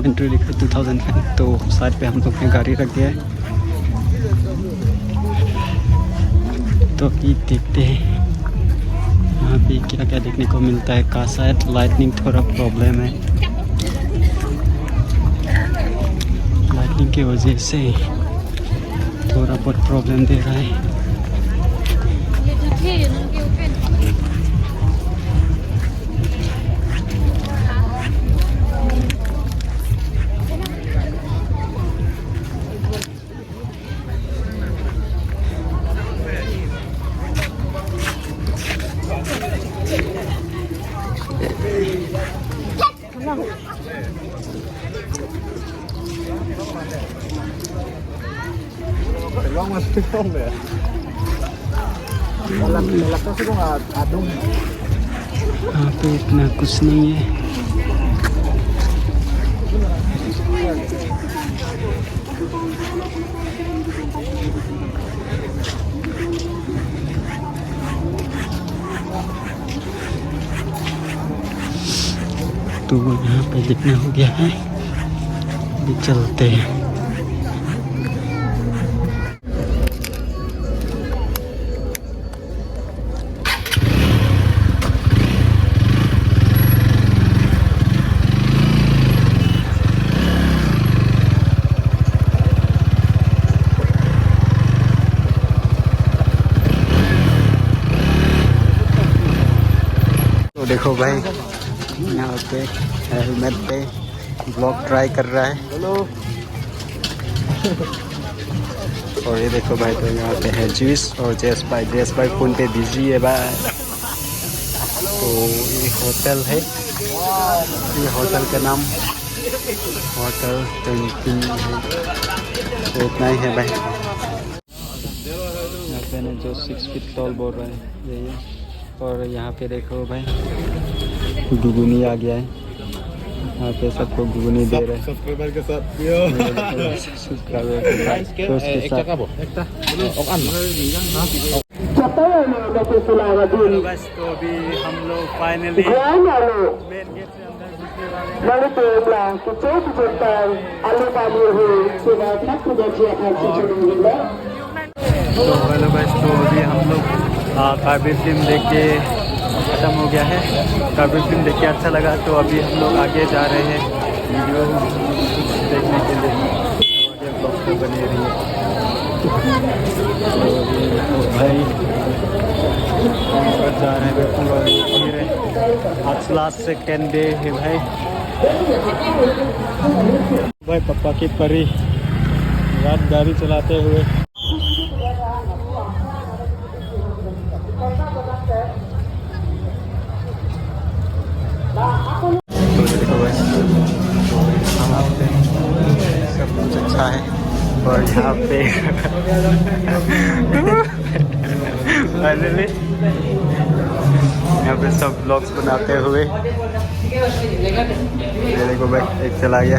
Entry लिखा 2005, तो side पे हम लोग ने गाड़ी रख दिया है। तो अभी देखते हैं यहाँ पे क्या क्या देखने को मिलता है। का शायद लाइटनिंग थोड़ा प्रॉब्लम है, लाइटनिंग की वजह से थोड़ा बहुत प्रॉब्लम दे रहा है। यहाँ पे इतना कुछ नहीं है। तो यहाँ पे जितना हो गया है अभी चलते हैं। तो देखो भाई यहाँ पे हेलमेट पे ब्लॉग ट्राई कर रहा है। हेलो। और ये देखो भाई, तो यहाँ पे है जूस और जेस भाई फोन पे बिजी है भाई। तो ये होटल है, ये होटल का नाम होटल टेंटिंग है। तो इतना ही है भाई। यहाँ पे ना जो 6 फीट टॉल बोल रहा है यही है। और यहाँ पे देखो भाई गुगुनी आ गया है। यहाँ पे सबको गुगुनी दे रहे हैं। सब्सक्राइबर के साथ सब्सक्राइबर के साथ बस। तो अभी हम लोग फाइनली मेन गेट से अंदर घुसने वाले हैं। तो हेलो बस, तो अभी हम लोग काबी फिल्म देख के ख़त्म हो गया है। काबी फिल्म देख के अच्छा लगा, तो अभी हम लोग आगे जा रहे हैं वीडियो देखने के लिए। आगे ब्लॉग तो बने रही है। तो भाई जा रहे हैं फिर आज लास्ट सेकेंड डे है भाई। भाई पापा की परी रात गाड़ी चलाते हुए। तो देखो भाई, सब कुछ अच्छा है। और यहाँ पे फाइनली यहाँ पे सब ब्लॉग्स बनाते हुए। ये देखो भाई, एक चला गया।